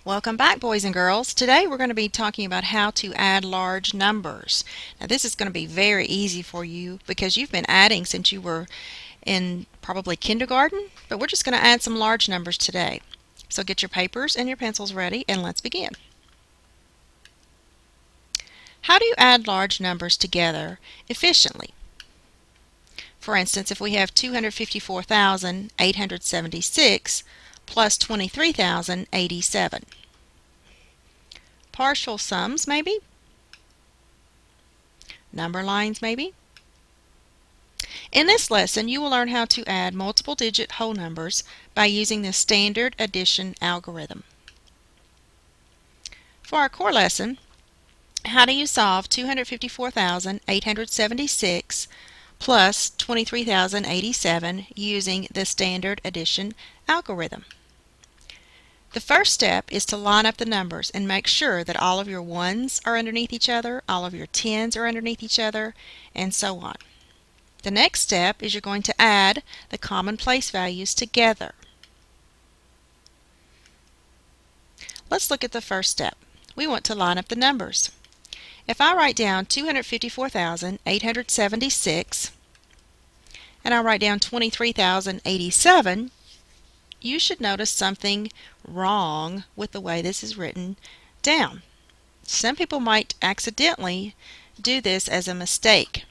Welcome back, boys and girls. Today we're going to be talking about how to add large numbers. Now this is going to be very easy for you because you've been adding since you were in probably kindergarten, but we're just going to add some large numbers today. So get your papers and your pencils ready and let's begin. How do you add large numbers together efficiently? For instance, if we have 254,876 plus 23,087. Partial sums, maybe? Number lines, maybe? In this lesson, you will learn how to add multiple-digit whole numbers by using the standard addition algorithm. For our core lesson, how do you solve 254,876 plus 23,087 using the standard addition algorithm? The first step is to line up the numbers and make sure that all of your ones are underneath each other, all of your tens are underneath each other, and so on. The next step is you're going to add the common place values together. Let's look at the first step. We want to line up the numbers. If I write down 254,876 and I write down 23,087, you should notice something wrong with the way this is written down. Some people might accidentally do this as a mistake.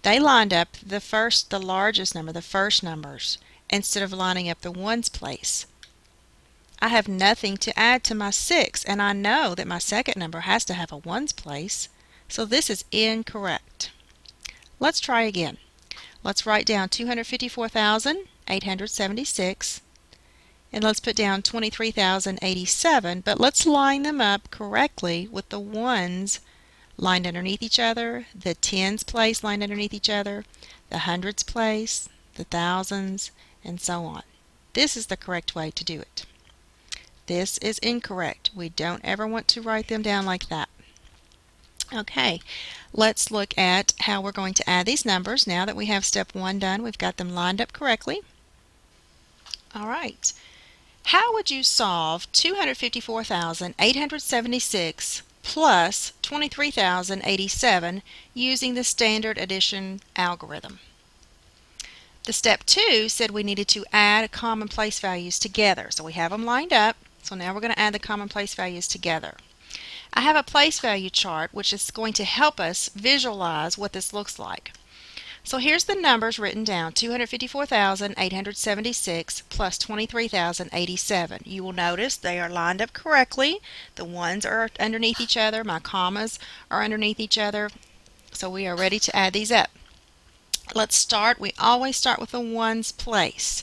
They lined up the largest number, the first numbers, instead of lining up the ones place. I have nothing to add to my 6, and I know that my second number has to have a ones place, so this is incorrect. Let's try again. Let's write down 254,876 and let's put down 23,087, but let's line them up correctly with the ones lined underneath each other, the tens place lined underneath each other, the hundreds place, the thousands, and so on. This is the correct way to do it. This is incorrect. We don't ever want to write them down like that. Okay, let's look at how we're going to add these numbers. Now that we have step 1 done, we've got them lined up correctly. All right. How would you solve 254,876 plus 23,087 using the standard addition algorithm? The step 2 said we needed to add common place values together. So we have them lined up. So now we're going to add the common place values together. I have a place value chart which is going to help us visualize what this looks like. So here's the numbers written down, 254,876 plus 23,087. You will notice they are lined up correctly. The ones are underneath each other. My commas are underneath each other. So we are ready to add these up. Let's start. We always start with the ones place.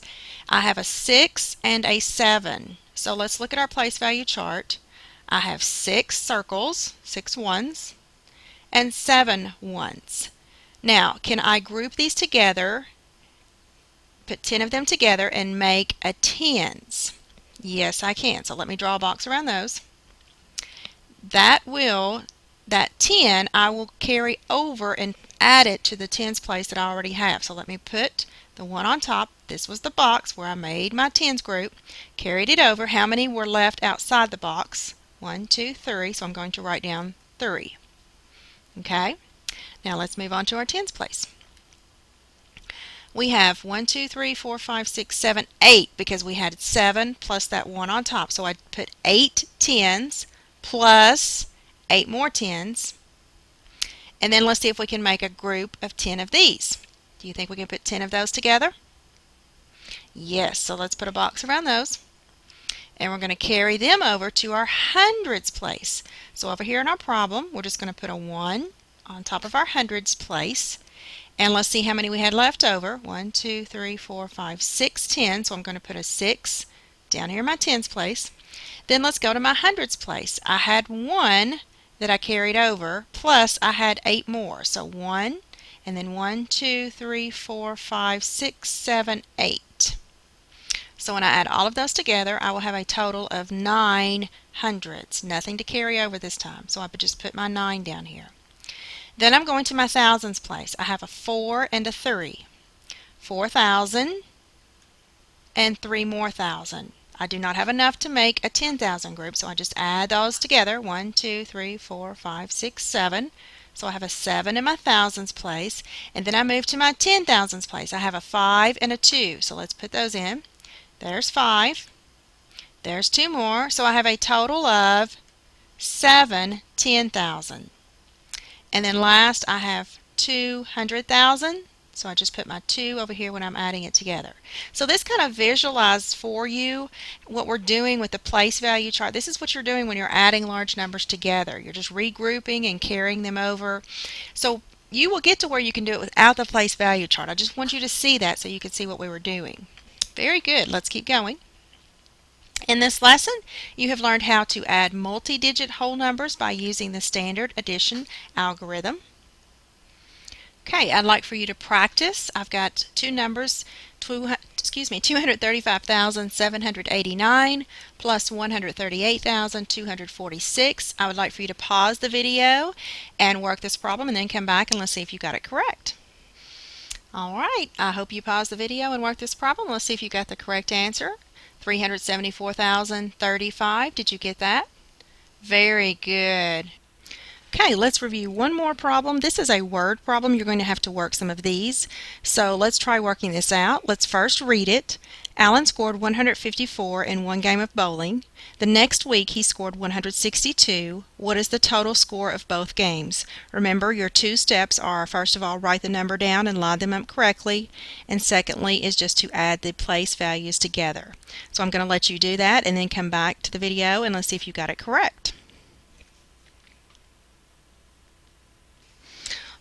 I have a 6 and a 7. So let's look at our place value chart. I have 6 circles, 6 ones, and 7 ones. Now, can I group these together, put 10 of them together, and make a tens? Yes, I can. So let me draw a box around those. That 10 I will carry over and add it to the tens place that I already have. So let me put the one on top. This was the box where I made my tens group, carried it over. How many were left outside the box? 1, 2, 3. So I'm going to write down 3. Okay? Now let's move on to our tens place. We have 1, 2, 3, 4, 5, 6, 7, 8 because we had 7 plus that one on top. So I put 8 tens plus 8 more tens. And then let's see if we can make a group of 10 of these. Do you think we can put 10 of those together? Yes, so let's put a box around those. And we're going to carry them over to our hundreds place. So over here in our problem, we're just going to put a 1 on top of our hundreds place. And let's see how many we had left over. 1, 2, 3, 4, 5, 6 tens. So I'm going to put a 6 down here in my tens place. Then let's go to my hundreds place. I had 1 that I carried over, plus I had 8 more. So 1, and then 1, 2, 3, 4, 5, 6, 7, 8. So when I add all of those together, I will have a total of 9 hundreds. Nothing to carry over this time. So I would just put my 9 down here. Then I'm going to my thousands place. I have a 4 and a 3. 4,000 and 3 more thousand. I do not have enough to make a 10,000 group, so I just add those together. 1, 2, 3, 4, 5, 6, 7. So I have a 7 in my thousands place, and then I move to my 10,000s place. I have a 5 and a 2, so let's put those in. There's 5. There's 2 more, so I have a total of 7 10,000. And then last I have 200,000. So I just put my 2 over here when I'm adding it together. So this kind of visualizes for you what we're doing with the place value chart. This is what you're doing when you're adding large numbers together. You're just regrouping and carrying them over. So you will get to where you can do it without the place value chart. I just want you to see that so you can see what we were doing. Very good. Let's keep going. In this lesson, you have learned how to add multi-digit whole numbers by using the standard addition algorithm. Okay, I'd like for you to practice. I've got two numbers, 235,789 plus 138,246. I would like for you to pause the video and work this problem and then come back and let's see if you got it correct. All right, I hope you pause the video and work this problem. Let's see if you got the correct answer. 374,035. Did you get that? Very good. Okay, let's review one more problem. This is a word problem. You're going to have to work some of these. So let's try working this out. Let's first read it. Alan scored 154 in one game of bowling. The next week he scored 162. What is the total score of both games? Remember, your two steps are, first of all, write the number down and line them up correctly. And secondly is just to add the place values together. So I'm going to let you do that and then come back to the video and let's see if you got it correct.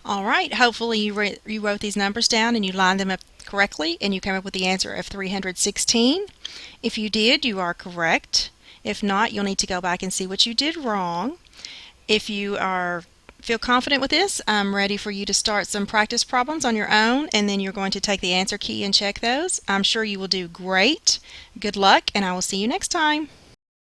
All right, hopefully you wrote these numbers down and you lined them up correctly and you came up with the answer of 316. If you did, you are correct. If not, you'll need to go back and see what you did wrong. If you feel confident with this, I'm ready for you to start some practice problems on your own, and then you're going to take the answer key and check those. I'm sure you will do great. Good luck, and I will see you next time.